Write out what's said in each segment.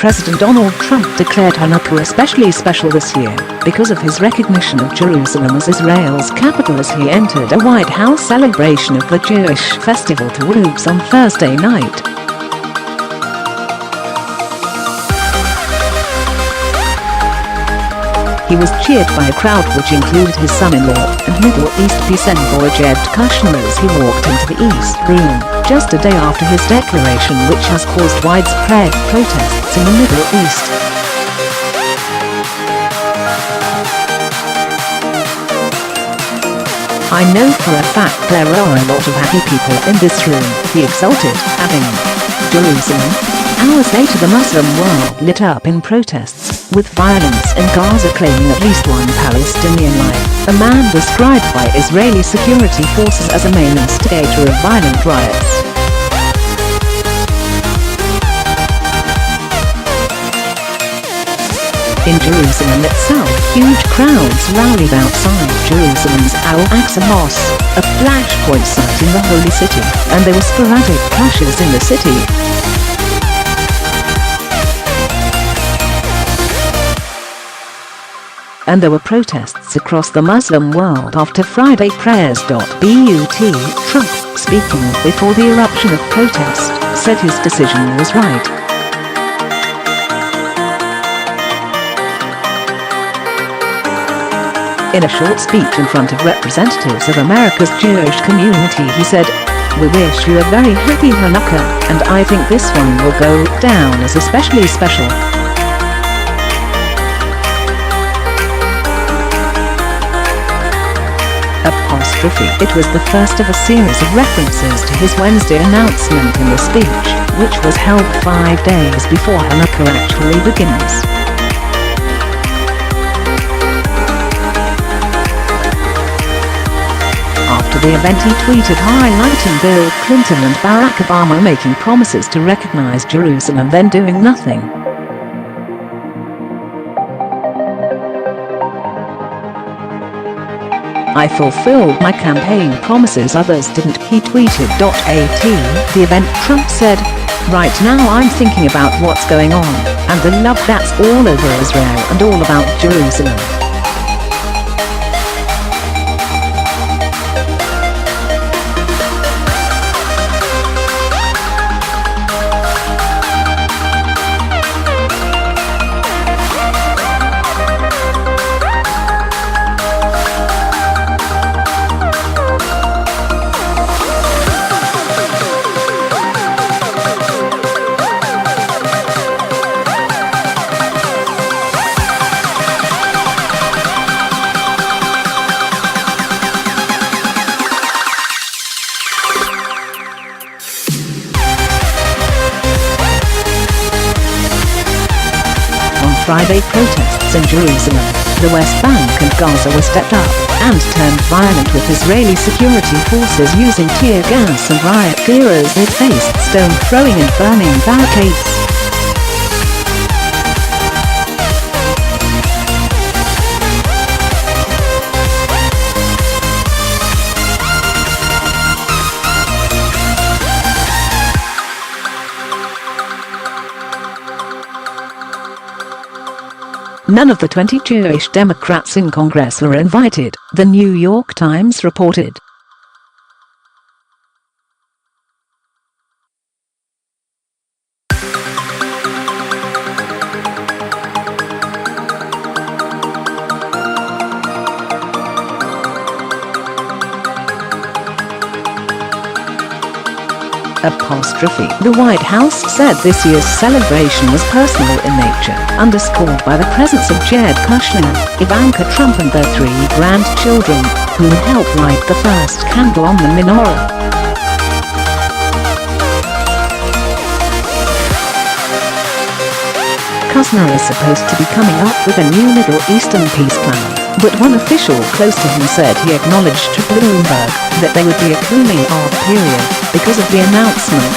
President Donald Trump declared Hanukkah especially special this year because of his recognition of Jerusalem as Israel's capital as he entered a White House celebration of the Jewish festival to roofs on Thursday night. He was cheered by a crowd which included his son-in-law and Middle East peace envoy Jared Kushner as he walked into the East Room, just a day after his declaration, which has caused widespread protests in the Middle East. "I know for a fact there are a lot of happy people in this room," he exulted, adding, "Jerusalem." Hours later, the Muslim world lit up in protests, with violence in Gaza claiming at least one Palestinian life, a man described by Israeli security forces as a main instigator of violent riots. In Jerusalem itself, huge crowds rallied outside Jerusalem's Aqsa Mosque, a flashpoint site in the Holy City, and there were sporadic clashes in the city. And there were protests across the Muslim world after Friday. Prayers.But Trump, speaking before the eruption of protest, said his decision was right. In a short speech in front of representatives of America's Jewish community, he said, "We wish you a very happy Hanukkah, and I think this one will go down as especially special." It was the first of a series of references to his Wednesday announcement in the speech, which was held 5 days before Hanukkah actually begins. After the event, he tweeted highlighting Bill Clinton and Barack Obama making promises to recognize Jerusalem, then doing nothing. "I fulfilled my campaign promises, others didn't," he tweeted.At. The event, Trump said, "Right now I'm thinking about what's going on, and the love that's all over Israel and all about Jerusalem." Friday, protests in Jerusalem, the West Bank and Gaza were stepped up and turned violent, with Israeli security forces using tear gas and riot gear as they faced stone throwing and burning barricades. None of the 20 Jewish Democrats in Congress were invited, the New York Times reported. The White House said this year's celebration was personal in nature, underscored by the presence of Jared Kushner, Ivanka Trump and their 3 grandchildren, who helped light the first candle on the menorah. Kusner is supposed to be coming up with a new Middle Eastern peace plan, but one official close to him said he acknowledged to Bloomberg that there would be a cooling-off period because of the announcement.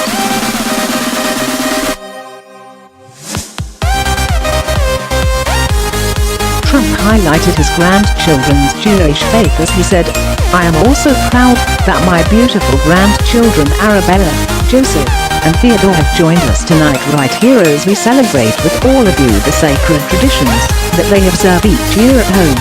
Trump highlighted his grandchildren's Jewish faith as he said, "I am also proud that my beautiful grandchildren Arabella, Joseph, and Theodore have joined us tonight right here as we celebrate with all of you the sacred traditions that they observe each year at home.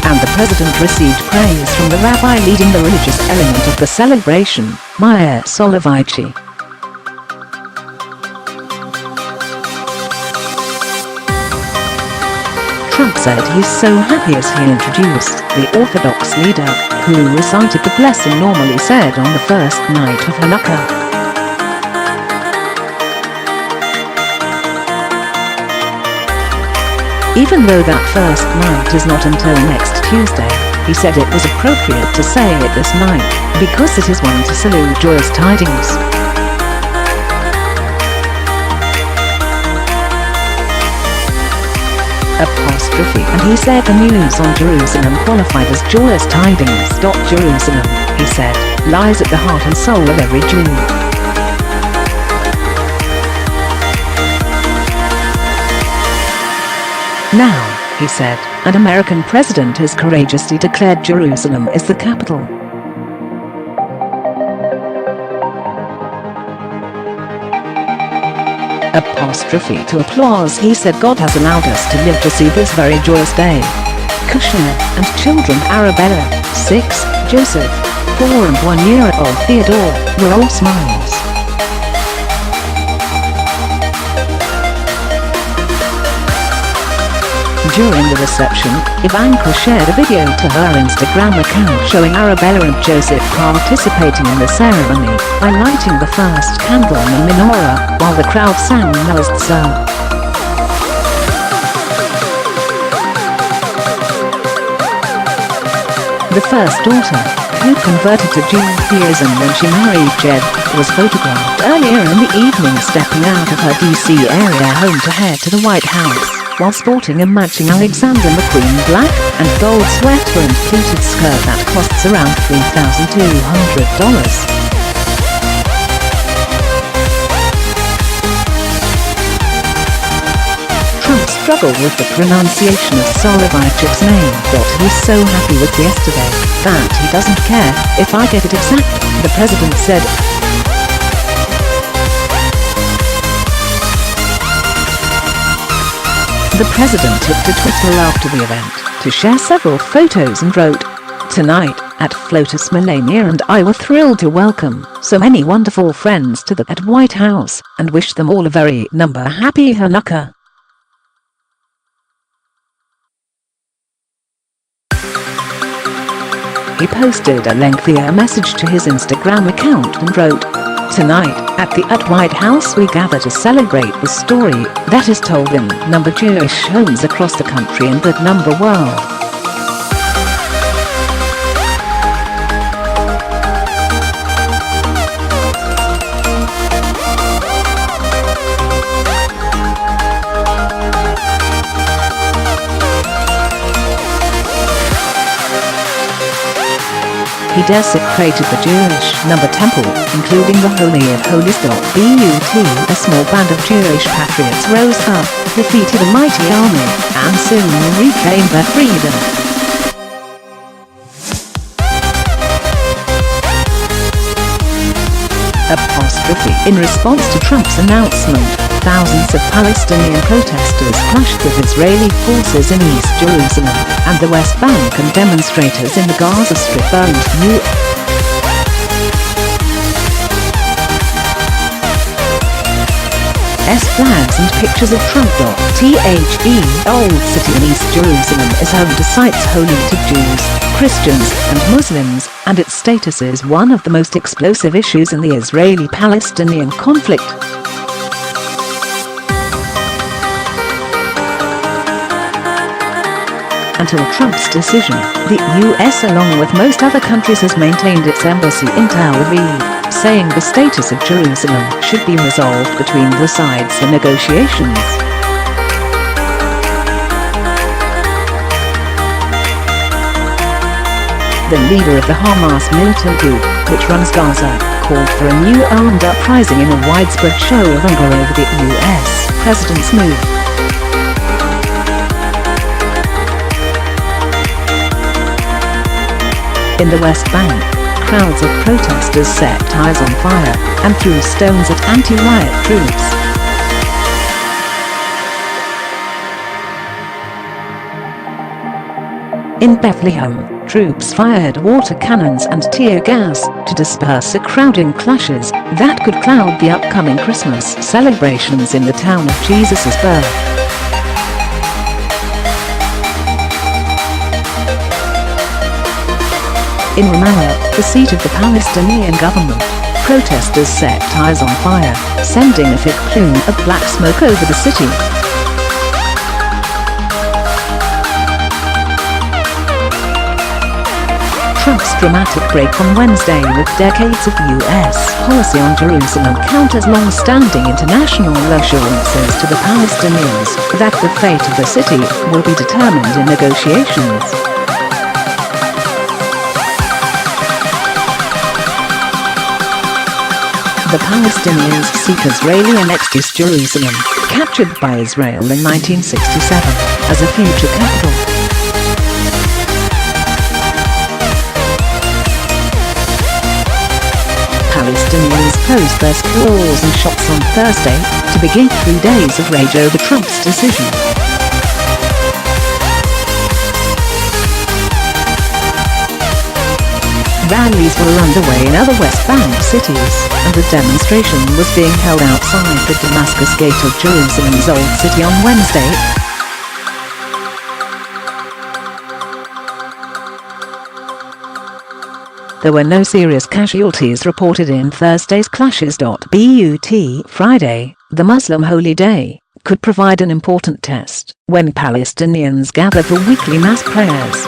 And the president received praise from the rabbi leading the religious element of the celebration, Meir Soloveichi. Trump said he's so happy as he introduced the Orthodox leader, who recited the blessing normally said on the first night of Hanukkah. Even though that first night is not until next Tuesday, he said it was appropriate to say it this night, because it is one to salute joyous tidings. And he said the news on Jerusalem qualified as joyous tidings. Jerusalem, he said, lies at the heart and soul of every Jew. Now, he said, an American president has courageously declared Jerusalem is the capital. To applause, he said God has allowed us to live to see this very joyous day. Kushner and children Arabella, 6, Joseph, 4 and 1 year old Theodore were all smiles. During the reception, Ivanka shared a video to her Instagram account showing Arabella and Joseph participating in the ceremony by lighting the first candle on the menorah while the crowd sang night.So. The first daughter, who converted to Judaism when she married Jared, was photographed earlier in the evening stepping out of her DC area home to head to the White House, while sporting a matching Alexander McQueen black and gold sweater and pleated skirt that costs around $3,200. Trump struggled with the pronunciation of Soloveichi's name. He's so happy with yesterday that he doesn't care if I get it exact, the president said. The president took to Twitter after the event to share several photos and wrote, "Tonight, at Flotus Melania and I were thrilled to welcome so many wonderful friends to the at White House and wish them all a very happy Hanukkah." He posted a lengthier message to his Instagram account and wrote, "Tonight, at the White House we gather to celebrate the story that is told in Jewish homes across the country and the world." He desecrated the Jewish temple, including the Holy of Holies. But a small band of Jewish patriots rose up, defeated a mighty army, and soon reclaimed their freedom. In response to Trump's announcement, thousands of Palestinian protesters clashed with Israeli forces in East Jerusalem, and the West Bank and demonstrators in the Gaza Strip burned U.S. flags and pictures of Trump.The old city in East Jerusalem is home to sites holy to Jews, Christians, and Muslims, and its status is one of the most explosive issues in the Israeli-Palestinian conflict. Until Trump's decision, the U.S. along with most other countries has maintained its embassy in Tel Aviv, saying the status of Jerusalem should be resolved between the sides in negotiations. The leader of the Hamas militant group, which runs Gaza, called for a new armed uprising in a widespread show of anger over the U.S. president's move. In the West Bank, crowds of protesters set tires on fire and threw stones at anti-riot troops. In Bethlehem, troops fired water cannons and tear gas to disperse the crowding clashes that could cloud the upcoming Christmas celebrations in the town of Jesus' birth. In Ramallah, the seat of the Palestinian government, protesters set tires on fire, sending a thick plume of black smoke over the city. Trump's dramatic break on Wednesday with decades of U.S. policy on Jerusalem counters long-standing international assurances to the Palestinians that the fate of the city will be determined in negotiations. The Palestinians seek Israeli-annexed Jerusalem, captured by Israel in 1967, as a future capital. Palestinians posed their scrawls and shots on Thursday to begin 3 days of rage over Trump's decision. Rallies were underway in other West Bank cities, and the demonstration was being held outside the Damascus Gate of Jerusalem's Old City on Wednesday. There were no serious casualties reported in Thursday's clashes. But Friday, the Muslim holy day, could provide an important test when Palestinians gather for weekly mass prayers.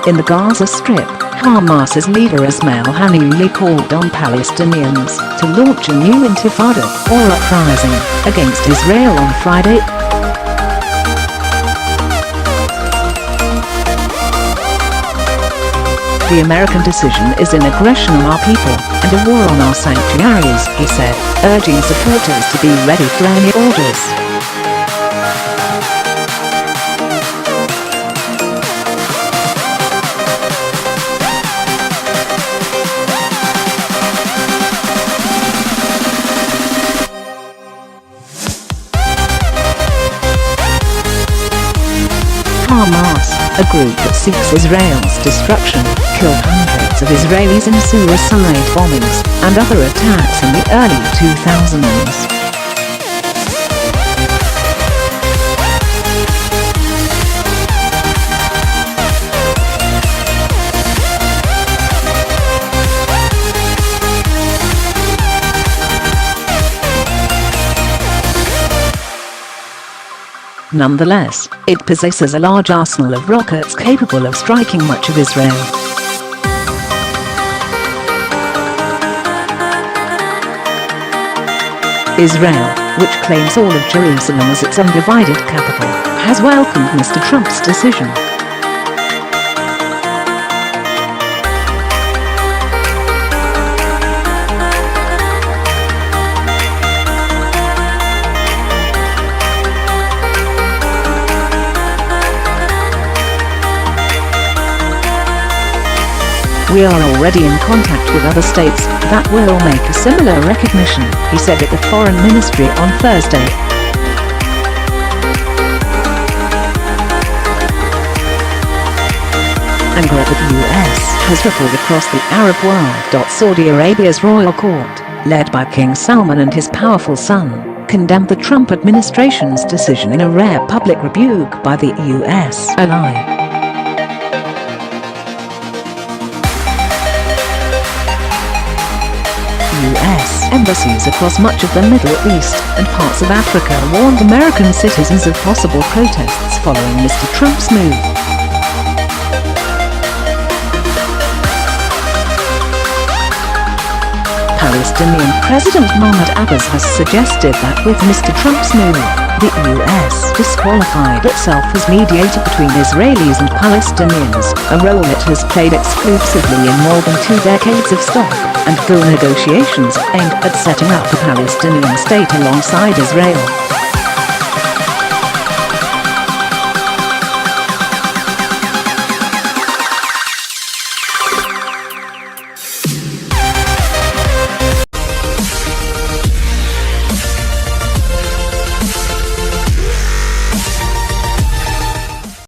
In the Gaza Strip, Hamas's leader Ismail Haniyeh called on Palestinians to launch a new intifada, or uprising, against Israel on Friday. The American decision is an aggression on our people and a war on our sanctuaries, he said, urging supporters to be ready for any orders. Hamas, a group that seeks Israel's destruction, killed hundreds of Israelis in suicide bombings and other attacks in the early 2000s. Nonetheless, it possesses a large arsenal of rockets capable of striking much of Israel. Israel, which claims all of Jerusalem as its undivided capital, has welcomed Mr. Trump's decision. We are already in contact with other states that will make a similar recognition, he said at the Foreign Ministry on Thursday. Anger at the U.S. has rippled across the Arab world. Saudi Arabia's royal court, led by King Salman and his powerful son, condemned the Trump administration's decision in a rare public rebuke by the U.S. ally. U.S. embassies across much of the Middle East and parts of Africa warned American citizens of possible protests following Mr. Trump's move. Palestinian President Mahmoud Abbas has suggested that with Mr. Trump's move, the U.S. disqualified itself as mediator between Israelis and Palestinians, a role it has played exclusively in more than 2 decades of stop and go negotiations aimed at setting up a Palestinian state alongside Israel.